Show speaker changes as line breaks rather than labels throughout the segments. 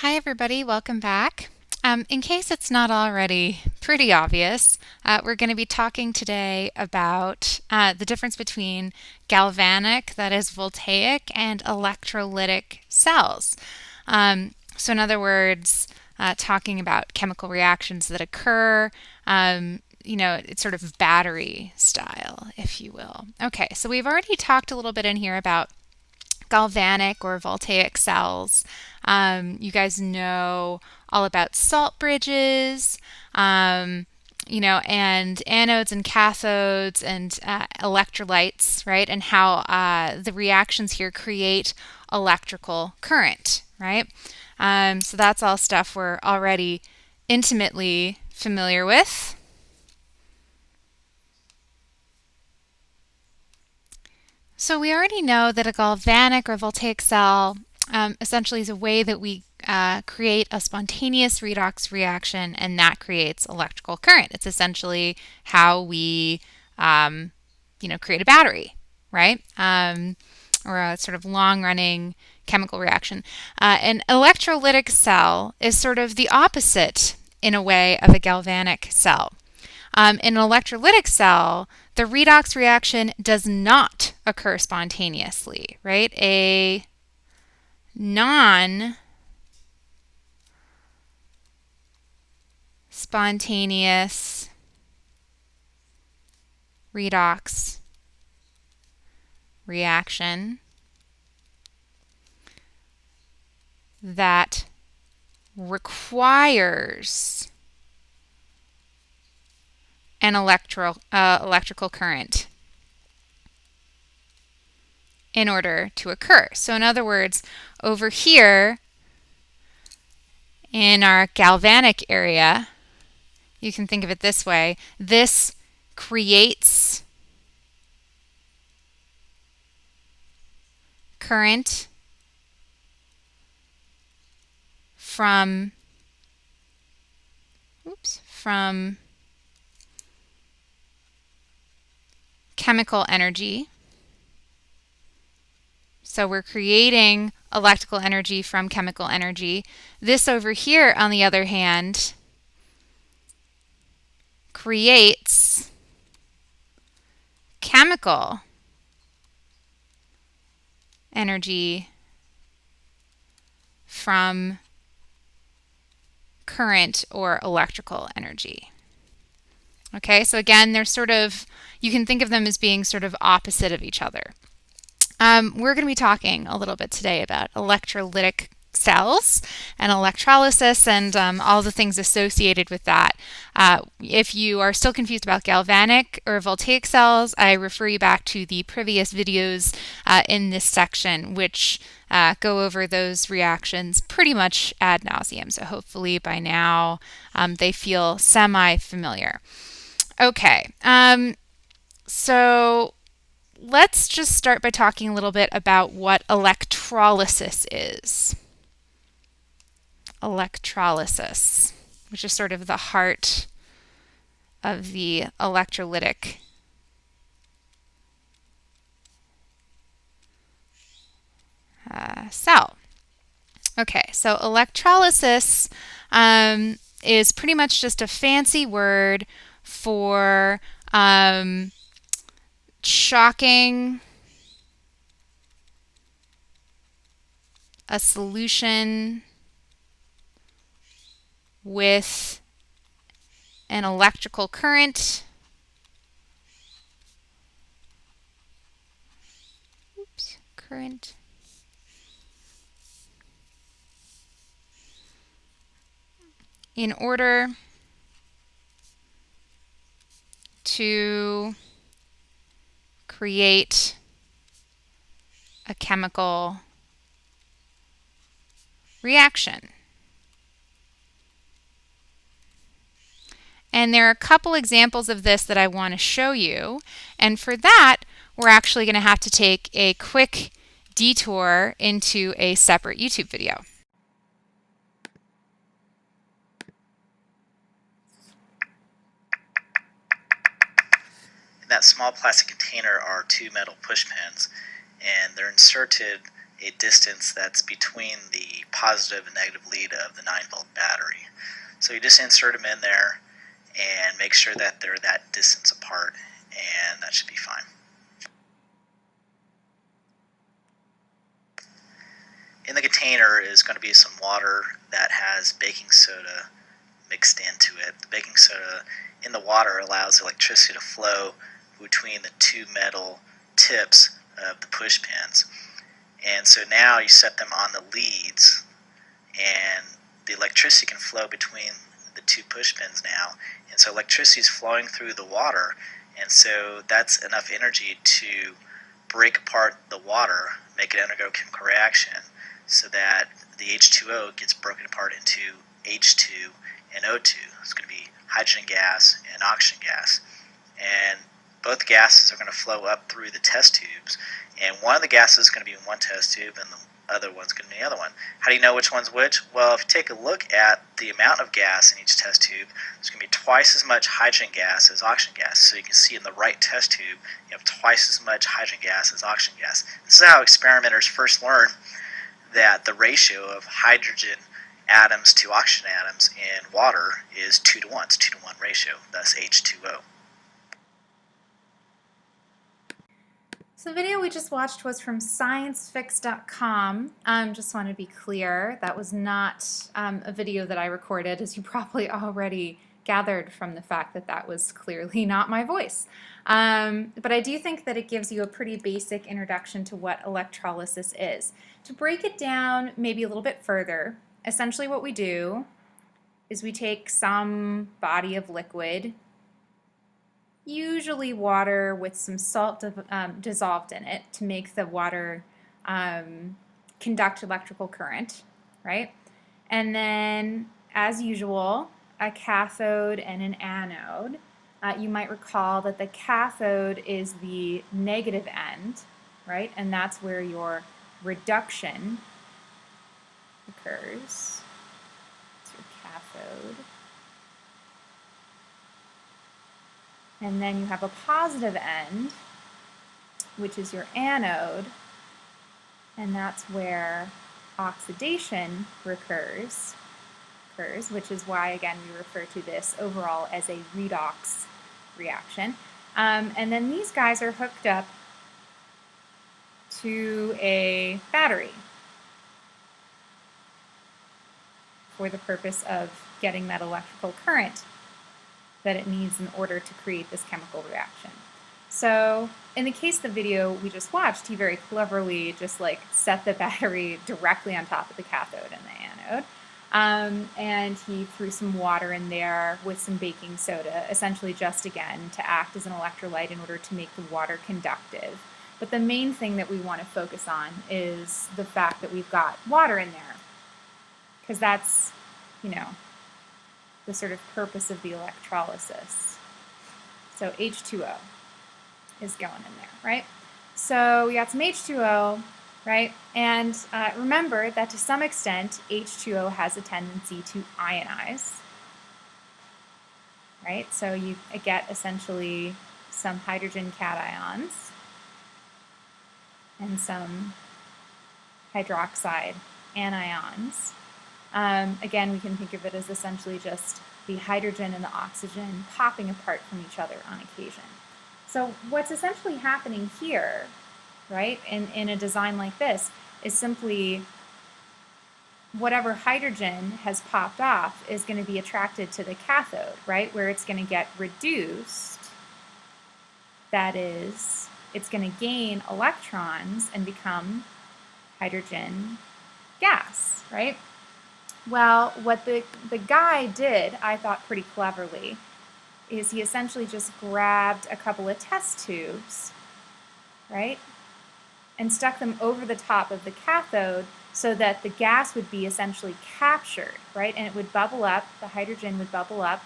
Hi everybody, welcome back. In case it's not already pretty obvious, we're going to be talking today about the difference between galvanic, that is voltaic, and electrolytic cells. So in other words, talking about chemical reactions that occur, it's sort of battery style, if you will. Okay, so we've already talked a little bit in here about galvanic or voltaic cells. You guys know all about salt bridges, and anodes and cathodes and electrolytes, right? And how the reactions here create electrical current, right? So that's all stuff we're already intimately familiar with. So we already know that a galvanic or voltaic cell essentially is a way that we create a spontaneous redox reaction, and that creates electrical current. It's essentially how we, create a battery, right? Or a sort of long-running chemical reaction. An electrolytic cell is sort of the opposite, in a way, of a galvanic cell. In an electrolytic cell, the redox reaction does not occur spontaneously, right? A non spontaneous redox reaction that requires an electrical current in order to occur. So in other words, over here in our galvanic area, you can think of it this way. This creates current from chemical energy. So we're creating electrical energy from chemical energy. This over here, on the other hand, creates chemical energy from current or electrical energy. Okay, so again, they're sort of, you can think of them as being sort of opposite of each other. We're going to be talking a little bit today about electrolytic cells and electrolysis and all the things associated with that. If you are still confused about galvanic or voltaic cells, I refer you back to the previous videos in this section, which go over those reactions pretty much ad nauseum. So hopefully by now they feel semi-familiar. Okay, so let's just start by talking a little bit about what electrolysis is. Electrolysis, which is sort of the heart of the electrolytic cell. Okay, so electrolysis is pretty much just a fancy word for shocking a solution with an electrical current in order to create a chemical reaction. And there are a couple examples of this that I want to show you. And for that, we're actually going to have to take a quick detour into a separate YouTube video.
In that small plastic container are two metal push pins, and they're inserted a distance that's between the positive and negative lead of the 9-volt battery. So you just insert them in there and make sure that they're that distance apart, and that should be fine. In the container is going to be some water that has baking soda mixed into it. The baking soda in the water allows electricity to flow between the two metal tips of the push pins. And so now you set them on the leads, and the electricity can flow between the two push pins now. And so electricity is flowing through the water, and so that's enough energy to break apart the water, make it undergo a chemical reaction, so that the H2O gets broken apart into H2 and O2. It's going to be hydrogen gas and oxygen gas. And both gases are going to flow up through the test tubes. And one of the gases is going to be in one test tube, and the other one's going to be in the other one. How do you know which one's which? Well, if you take a look at the amount of gas in each test tube, there's going to be twice as much hydrogen gas as oxygen gas. So you can see in the right test tube, you have twice as much hydrogen gas as oxygen gas. This is how experimenters first learn that the ratio of hydrogen atoms to oxygen atoms in water is 2 to 1. It's 2 to 1 ratio, thus H2O.
So the video we just watched was from sciencefix.com. Just want to be clear, that was not a video that I recorded, as you probably already gathered from the fact that that was clearly not my voice. But I do think that it gives you a pretty basic introduction to what electrolysis is. To break it down maybe a little bit further, essentially what we do is we take some body of liquid, usually water with some salt dissolved in it to make the water conduct electrical current, right? And then, as usual, a cathode and an anode. You might recall that the cathode is the negative end, right? And that's where your reduction occurs. It's your cathode. And then you have a positive end, which is your anode, and that's where oxidation occurs, which is why, again, we refer to this overall as a redox reaction. And then these guys are hooked up to a battery for the purpose of getting that electrical current that it needs in order to create this chemical reaction. So in the case of the video we just watched, he very cleverly just like set the battery directly on top of the cathode and the anode. And he threw some water in there with some baking soda, essentially just again to act as an electrolyte in order to make the water conductive. But the main thing that we want to focus on is the fact that we've got water in there, because that's, you know, the sort of purpose of the electrolysis. So H2O is going in there, right? So we got some H2O, right? And remember that to some extent, H2O has a tendency to ionize, right? So you get essentially some hydrogen cations and some hydroxide anions. Again, we can think of it as essentially just the hydrogen and the oxygen popping apart from each other on occasion. So what's essentially happening here, right, in a design like this, is simply whatever hydrogen has popped off is going to be attracted to the cathode, right, where it's going to get reduced. That is, it's going to gain electrons and become hydrogen gas, right? Well, what the guy did, I thought pretty cleverly, is he essentially just grabbed a couple of test tubes, right, and stuck them over the top of the cathode so that the gas would be essentially captured, right, and it would bubble up, the hydrogen would bubble up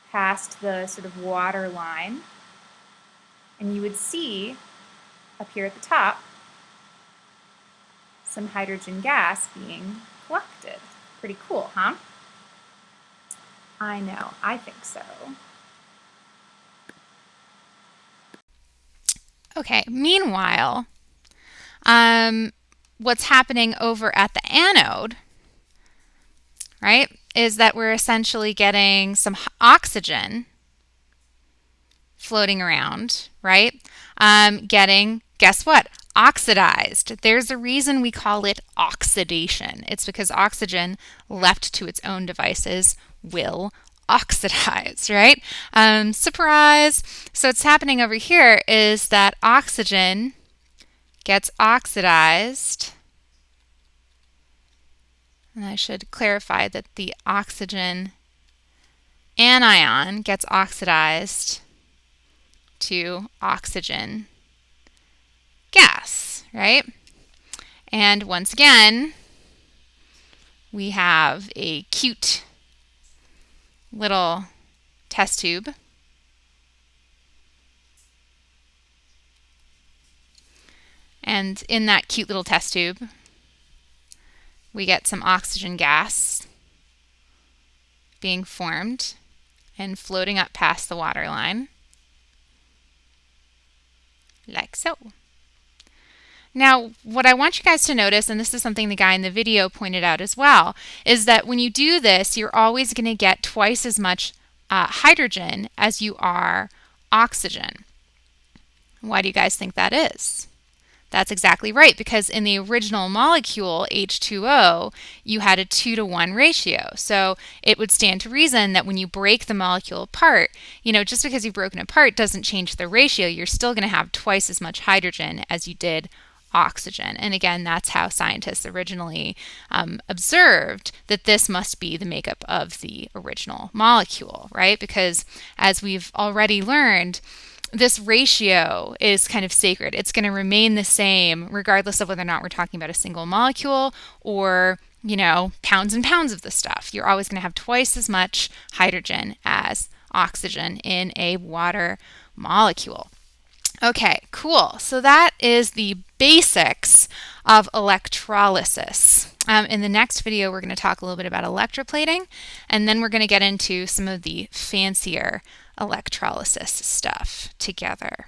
past the sort of water line, and you would see up here at the top some hydrogen gas being collected. Pretty cool, huh? I know, I think so. Okay, meanwhile, What's happening over at the anode, right, is that we're essentially getting some oxygen floating around, right? Getting, guess what? Oxidized. There's a reason we call it oxidation. It's because oxygen left to its own devices will oxidize, right? Surprise. So what's happening over here is that oxygen gets oxidized. And I should clarify that the oxygen anion gets oxidized to oxygen gas, right? And once again, we have a cute little test tube. And in that cute little test tube, we get some oxygen gas being formed and floating up past the water line, like so. Now, what I want you guys to notice, and this is something the guy in the video pointed out as well, is that when you do this, you're always going to get twice as much hydrogen as you are oxygen. Why do you guys think that is? That's exactly right, because in the original molecule, H2O, you had a 2-to-1 ratio. So it would stand to reason that when you break the molecule apart, just because you've broken apart doesn't change the ratio. You're still going to have twice as much hydrogen as you did oxygen. And again, that's how scientists originally observed that this must be the makeup of the original molecule, right? Because as we've already learned, this ratio is kind of sacred. It's going to remain the same regardless of whether or not we're talking about a single molecule or, pounds and pounds of the stuff. You're always going to have twice as much hydrogen as oxygen in a water molecule. Okay, cool. So that is the basics of electrolysis. In the next video, we're going to talk a little bit about electroplating, and then we're going to get into some of the fancier electrolysis stuff together.